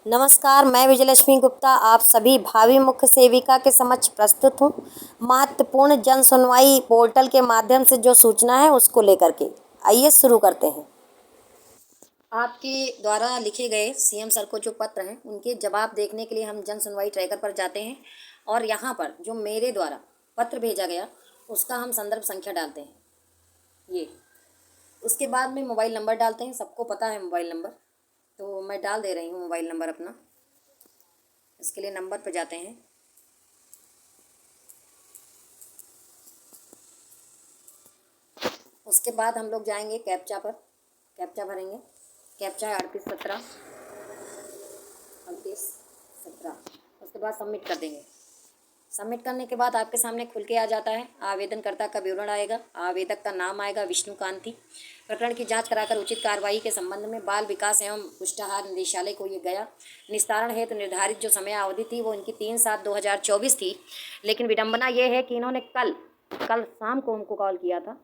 नमस्कार, मैं विजयलक्ष्मी गुप्ता आप सभी भावी मुख्य सेविका के समक्ष प्रस्तुत हूँ महत्वपूर्ण जन सुनवाई पोर्टल के माध्यम से जो सूचना है उसको लेकर के। आइए शुरू करते हैं। आपके द्वारा लिखे गए सीएम सर को जो पत्र हैं उनके जवाब देखने के लिए हम जन सुनवाई ट्रैकर पर जाते हैं और यहाँ पर जो मेरे द्वारा पत्र भेजा गया उसका हम संदर्भ संख्या डालते हैं। ये उसके बाद में मोबाइल नंबर डालते हैं। सबको पता है मोबाइल नंबर, तो मैं डाल दे रही हूँ मोबाइल नंबर अपना। इसके लिए नंबर पर जाते हैं। उसके बाद हम लोग जाएंगे कैप्चा पर, कैप्चा भरेंगे। कैप्चा है 3817 3817। उसके बाद सबमिट कर देंगे। सबमिट करने के बाद आपके सामने खुल के आ जाता है। आवेदनकर्ता का विवरण आएगा, आवेदक का नाम आएगा विष्णु कांति। प्रकरण की जांच कराकर उचित कार्रवाई के संबंध में बाल विकास एवं पुष्टाहार निदेशालय को ये गया। निस्तारण हेतु निर्धारित जो समय अवधि थी वो इनकी 3/7/2024 थी, लेकिन विडंबना ये है कि इन्होंने कल शाम को हमको कॉल किया था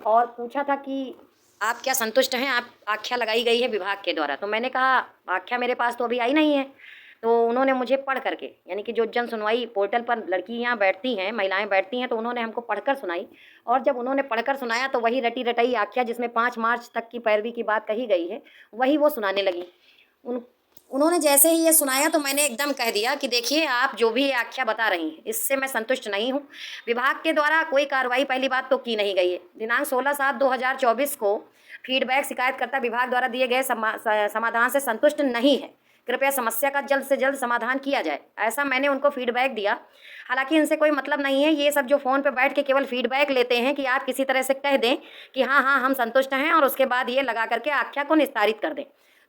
और पूछा था कि आप क्या संतुष्ट हैं, आप आख्या लगाई गई है विभाग के द्वारा। तो मैंने कहा आख्या मेरे पास तो अभी आई नहीं है। तो उन्होंने मुझे पढ़ करके, यानी कि जो जन सुनवाई पोर्टल पर लड़कियां बैठती हैं, महिलाएं बैठती हैं, तो उन्होंने हमको पढ़कर सुनाई। और जब उन्होंने पढ़कर सुनाया तो वही रटी रटाई आख्या जिसमें 5 मार्च तक की पैरवी की बात कही गई है वही वो सुनाने लगी। उन्होंने जैसे ही ये सुनाया तो मैंने एकदम कह दिया कि देखिए आप जो भी आख्या बता रही हैं इससे मैं संतुष्ट नहीं हूँ। विभाग के द्वारा कोई कार्रवाई पहली बात तो की नहीं गई है। दिनांक 16/7/2024 को फीडबैक शिकायतकर्ता विभाग द्वारा दिए गए समाधान से संतुष्ट नहीं है। कृपया समस्या का जल्द से जल्द समाधान किया जाए, ऐसा मैंने उनको फीडबैक दिया। हालांकि इनसे कोई मतलब नहीं है, ये सब जो फ़ोन पे बैठ के केवल फीडबैक लेते हैं कि आप किसी तरह से कह दें कि हाँ हाँ हम संतुष्ट हैं और उसके बाद ये लगा करके आख्या को निस्तारित कर दें।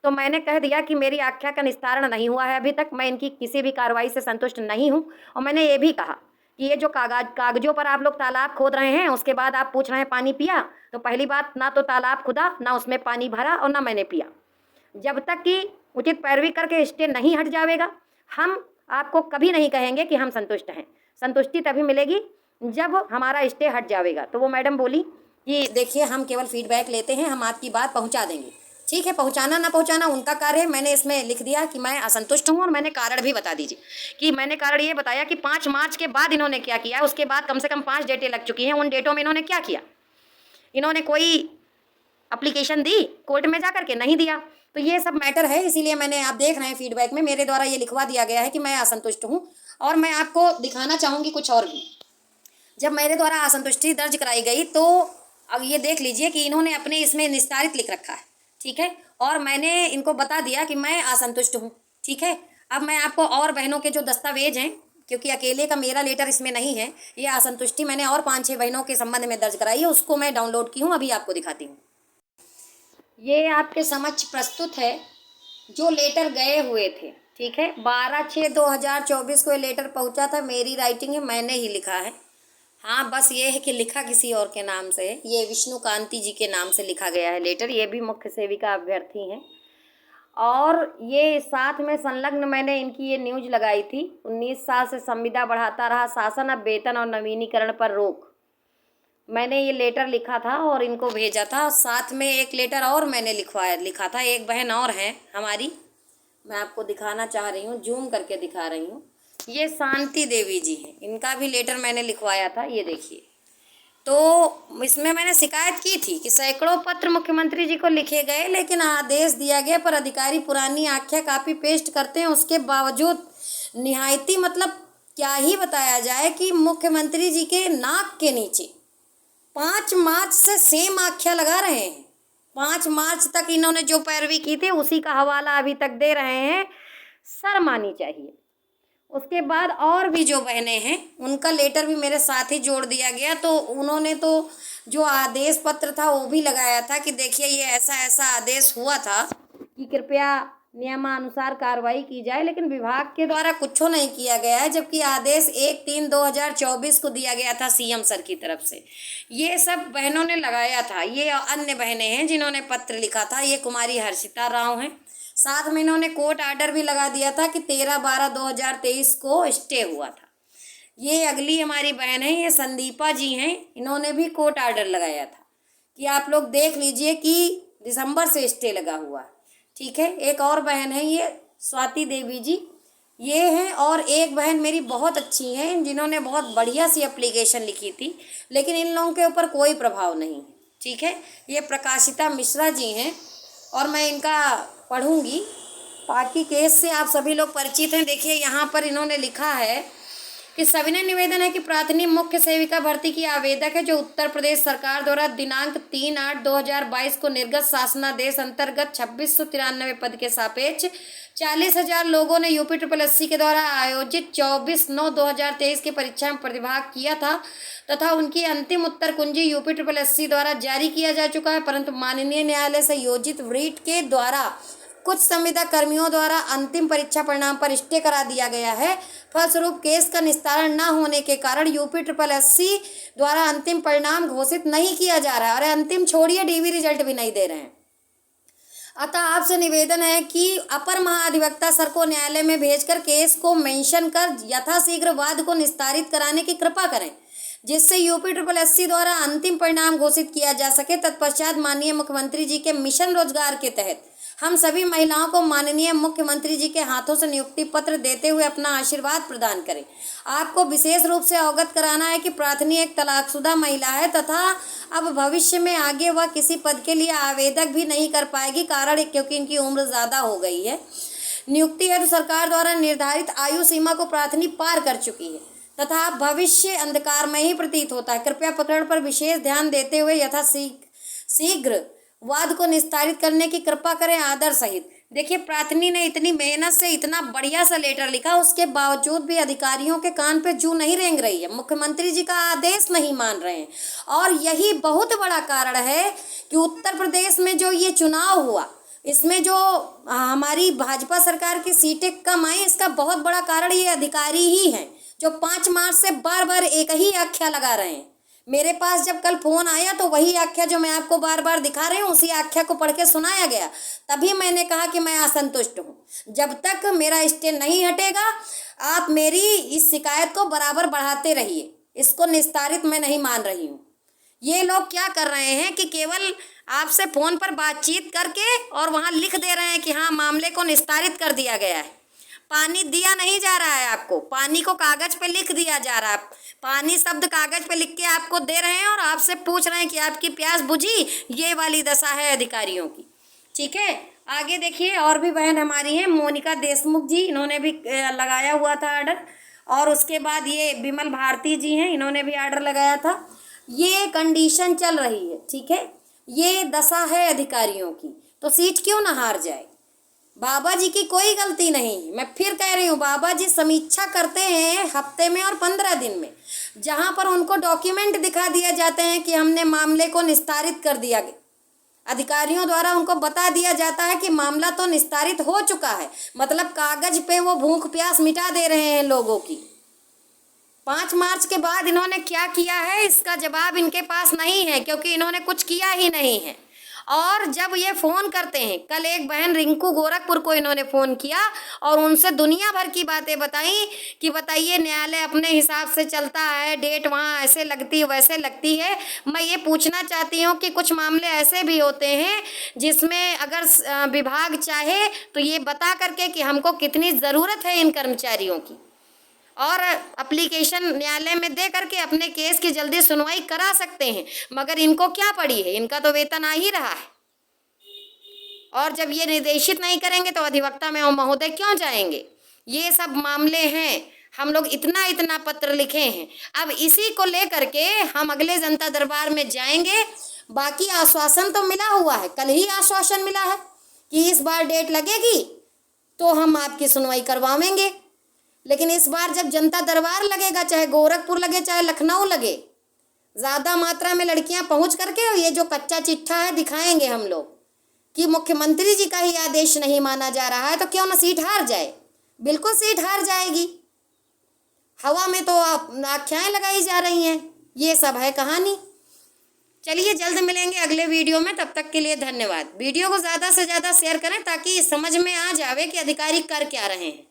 तो मैंने कह दिया कि मेरी आख्या का निस्तारण नहीं हुआ है अभी तक, मैं इनकी किसी भी कार्रवाई से संतुष्ट नहीं हूँ। और मैंने ये भी कहा कि ये जो कागजों पर आप लोग तालाब खोद रहे हैं उसके बाद आप पूछ रहे हैं पानी पिया, तो पहली बात ना तो तालाब खुदा, ना उसमें पानी भरा और ना मैंने पिया। जब तक कि उचित पैरवी करके स्टे नहीं हट जाएगा हम आपको कभी नहीं कहेंगे कि हम संतुष्ट हैं। संतुष्टि तभी मिलेगी जब हमारा स्टे हट जाएगा। तो वो मैडम बोली कि देखिए हम केवल फीडबैक लेते हैं, हम आपकी बात पहुंचा देंगे। ठीक है, पहुंचाना ना पहुंचाना उनका कार्य है। मैंने इसमें लिख दिया कि मैं असंतुष्ट हूं और मैंने कारण भी बता दीजिए कि मैंने कारण ये बताया कि 5 मार्च के बाद इन्होंने क्या किया। उसके बाद कम से कम 5 डेटें लग चुकी हैं। उन डेटों में इन्होंने क्या किया? इन्होंने कोई एप्लीकेशन दी कोर्ट में जा करके? नहीं दिया। तो ये सब मैटर है, इसीलिए मैंने, आप देख रहे हैं फीडबैक में मेरे द्वारा ये लिखवा दिया गया है कि मैं असंतुष्ट हूँ। और मैं आपको दिखाना चाहूँगी कुछ और भी। जब मेरे द्वारा असंतुष्टि दर्ज कराई गई तो अब ये देख लीजिए कि इन्होंने अपने इसमें निस्तारित लिख रखा है। ठीक है, और मैंने इनको बता दिया कि मैं असंतुष्ट हूँ। ठीक है, अब मैं आपको और बहनों के जो दस्तावेज हैं, क्योंकि अकेले का मेरा लेटर इसमें नहीं है, ये असंतुष्टि मैंने और 5-6 बहनों के संबंध में दर्ज कराई है, उसको मैं डाउनलोड की हूँ, अभी आपको दिखाती हूँ। ये आपके समक्ष प्रस्तुत है जो लेटर गए हुए थे। ठीक है, 12/6/2024 को ये लेटर पहुंचा था। मेरी राइटिंग है, मैंने ही लिखा है। हाँ, बस ये है कि लिखा किसी और के नाम से है। ये विष्णु कांति जी के नाम से लिखा गया है लेटर। ये भी मुख्य सेविका अभ्यर्थी हैं और ये साथ में संलग्न मैंने इनकी ये न्यूज लगाई थी, 19 साल से संविदा बढ़ाता रहा शासन, अब वेतन और नवीनीकरण पर रोक। मैंने ये लेटर लिखा था और इनको भेजा था। साथ में एक लेटर और मैंने लिखा था। एक बहन और है हमारी, मैं आपको दिखाना चाह रही हूँ, जूम करके दिखा रही हूँ। ये शांति देवी जी हैं, इनका भी लेटर मैंने लिखवाया था, ये देखिए। तो इसमें मैंने शिकायत की थी कि सैकड़ों पत्र मुख्यमंत्री जी को लिखे गए लेकिन आदेश दिया गया पर अधिकारी पुरानी आख्या कॉपी पेस्ट करते हैं। उसके बावजूद निहायती, मतलब क्या ही बताया जाए कि मुख्यमंत्री जी के नाक के नीचे 5 मार्च से सेम आख्या लगा रहे हैं। 5 मार्च तक इन्होंने जो पैरवी की थी उसी का हवाला अभी तक दे रहे हैं। शर्म आनी चाहिए। उसके बाद और भी जो बहनें हैं उनका लेटर भी मेरे साथ ही जोड़ दिया गया। तो उन्होंने तो जो आदेश पत्र था वो भी लगाया था कि देखिए ये ऐसा ऐसा आदेश हुआ था कि कृपया नियमानुसार कार्रवाई की जाए, लेकिन विभाग के द्वारा कुछ नहीं किया गया है, जबकि आदेश 1/3/2024 को दिया गया था सीएम सर की तरफ से। ये सब बहनों ने लगाया था। ये अन्य बहनें हैं जिन्होंने पत्र लिखा था। ये कुमारी हर्षिता राव हैं। साथ में इन्होंने कोर्ट आर्डर भी लगा दिया था कि 13/12/2023 को स्टे हुआ था। ये अगली हमारी बहन है, ये संदीपा जी हैं, इन्होंने भी कोर्ट आर्डर लगाया था कि आप लोग देख लीजिए कि दिसंबर से स्टे लगा हुआ है। ठीक है, एक और बहन है, ये स्वाति देवी जी ये हैं, और एक बहन मेरी बहुत अच्छी हैं जिन्होंने बहुत बढ़िया सी एप्लीकेशन लिखी थी, लेकिन इन लोगों के ऊपर कोई प्रभाव नहीं। ठीक है, ये प्रकाशिता मिश्रा जी हैं और मैं इनका पढ़ूंगी। बाकी केस से आप सभी लोग परिचित हैं। देखिए यहाँ पर इन्होंने लिखा है कि सविनय निवेदन है कि प्राथमिक मुख्य सेविका भर्ती की आवेदक है जो उत्तर प्रदेश सरकार द्वारा दिनांक 3/8/2022 को निर्गत शासनादेश अंतर्गत 2693 पद के सापेक्ष 40,000 लोगों ने UPSSC के द्वारा आयोजित 24/9/2023 की परीक्षा में प्रतिभाग किया था तथा उनकी अंतिम उत्तर कुंजी UPSSC द्वारा जारी किया जा चुका है, परंतु माननीय न्यायालय से योजित रीट के द्वारा कुछ संविदा कर्मियों द्वारा अंतिम परीक्षा परिणाम पर स्टे करा दिया गया है। फलस्वरूप केस का निस्तारण न होने के कारण UPSSC द्वारा अंतिम परिणाम घोषित नहीं किया जा रहा है, और अंतिम छोड़िए DV रिजल्ट भी नहीं दे रहे हैं। अतः आपसे निवेदन है कि अपर महाधिवक्ता सर को न्यायालय में भेजकर केस को मेंशन कर यथाशीघ्र वाद को निस्तारित कराने की कृपा करें, जिससे UPSSC द्वारा अंतिम परिणाम घोषित किया जा सके। तत्पश्चात माननीय मुख्यमंत्री जी के मिशन रोजगार के तहत हम सभी महिलाओं को माननीय मुख्यमंत्री जी के हाथों से नियुक्ति पत्र देते हुए अपना आशीर्वाद प्रदान करें। आपको विशेष रूप से अवगत कराना है कि प्रार्थनी एक तलाकशुदा महिला है तथा अब भविष्य में आगे वह किसी पद के लिए आवेदक भी नहीं कर पाएगी, कारण क्योंकि इनकी उम्र ज़्यादा हो गई है। नियुक्ति हेतु सरकार द्वारा निर्धारित आयु सीमा को प्रार्थनी पार कर चुकी है तथा भविष्य अंधकार में ही प्रतीत होता है। कृपया प्रकरण पर विशेष ध्यान देते हुए यथाशीघ्र वाद को निस्तारित करने की कृपा करें, आदर सहित। देखिए प्रार्थनी ने इतनी मेहनत से इतना बढ़िया सा लेटर लिखा, उसके बावजूद भी अधिकारियों के कान पे जू नहीं रेंग रही है, मुख्यमंत्री जी का आदेश नहीं मान रहे हैं। और यही बहुत बड़ा कारण है कि उत्तर प्रदेश में जो ये चुनाव हुआ, इसमें जो हमारी भाजपा सरकार की सीटें कम आई, इसका बहुत बड़ा कारण ये अधिकारी ही हैं जो 5 मार्च से बार बार एक ही आख्या लगा रहे हैं। मेरे पास जब कल फोन आया तो वही आख्या जो मैं आपको बार बार दिखा रही हूँ, उसी आख्या को पढ़ के सुनाया गया। तभी मैंने कहा कि मैं असंतुष्ट हूँ। जब तक मेरा स्टे नहीं हटेगा आप मेरी इस शिकायत को बराबर बढ़ाते रहिए, इसको निस्तारित मैं नहीं मान रही हूँ। ये लोग क्या कर रहे हैं कि केवल आपसे फ़ोन पर बातचीत करके और वहाँ लिख दे रहे हैं कि हाँ मामले को निस्तारित कर दिया गया है। पानी दिया नहीं जा रहा है आपको, पानी को कागज पे लिख दिया जा रहा है। पानी शब्द कागज पे लिख के आपको दे रहे हैं और आपसे पूछ रहे हैं कि आपकी प्यास बुझी। ये वाली दशा है अधिकारियों की। ठीक है, आगे देखिए और भी बहन हमारी हैं, मोनिका देशमुख जी, इन्होंने भी लगाया हुआ था ऑर्डर। और उसके बाद ये विमल भारती जी हैं, इन्होंने भी ऑर्डर लगाया था। ये कंडीशन चल रही है, ठीक है, ये दशा है अधिकारियों की, तो सीट क्यों ना हार जाए। बाबा जी की कोई गलती नहीं। मैं फिर कह रही हूँ, बाबा जी समीक्षा करते हैं हफ्ते में और 15 दिन में, जहाँ पर उनको डॉक्यूमेंट दिखा दिया जाते हैं कि हमने मामले को निस्तारित कर दिया गया। अधिकारियों द्वारा उनको बता दिया जाता है कि मामला तो निस्तारित हो चुका है, मतलब कागज पे वो भूख प्यास मिटा दे रहे हैं लोगों की। 5 मार्च के बाद इन्होंने क्या किया है इसका जवाब इनके पास नहीं है, क्योंकि इन्होंने कुछ किया ही नहीं है। और जब ये फ़ोन करते हैं, कल एक बहन रिंकू गोरखपुर को इन्होंने फ़ोन किया और उनसे दुनिया भर की बातें बताई कि बताइए न्यायालय अपने हिसाब से चलता है, डेट वहाँ ऐसे लगती है वैसे लगती है। मैं ये पूछना चाहती हूँ कि कुछ मामले ऐसे भी होते हैं जिसमें अगर विभाग चाहे तो ये बता करके कि हमको कितनी ज़रूरत है इन कर्मचारियों की, और एप्लीकेशन न्यायालय में दे करके अपने केस की जल्दी सुनवाई करा सकते हैं। मगर इनको क्या पड़ी है, इनका तो वेतन आ ही रहा है। और जब ये निर्देशित नहीं करेंगे तो अधिवक्ता में महोदय क्यों जाएंगे। ये सब मामले हैं, हम लोग इतना पत्र लिखे हैं। अब इसी को लेकर के हम अगले जनता दरबार में जाएंगे। बाकी आश्वासन तो मिला हुआ है, कल ही आश्वासन मिला है कि इस बार डेट लगेगी तो हम आपकी सुनवाई करवाएंगे। लेकिन इस बार जब जनता दरबार लगेगा, चाहे गोरखपुर लगे चाहे लखनऊ लगे, ज़्यादा मात्रा में लड़कियां पहुंच करके और ये जो कच्चा चिट्ठा है दिखाएंगे हम लोग कि मुख्यमंत्री जी का ही आदेश नहीं माना जा रहा है, तो क्यों ना सीट हार जाए। बिल्कुल सीट हार जाएगी, हवा में तो आख्याएँ लगाई जा रही हैं। ये सब है कहानी। चलिए जल्द मिलेंगे अगले वीडियो में, तब तक के लिए धन्यवाद। वीडियो को ज़्यादा से ज़्यादा शेयर करें ताकि समझ में आ जावे कि अधिकारी कर क्या रहे हैं।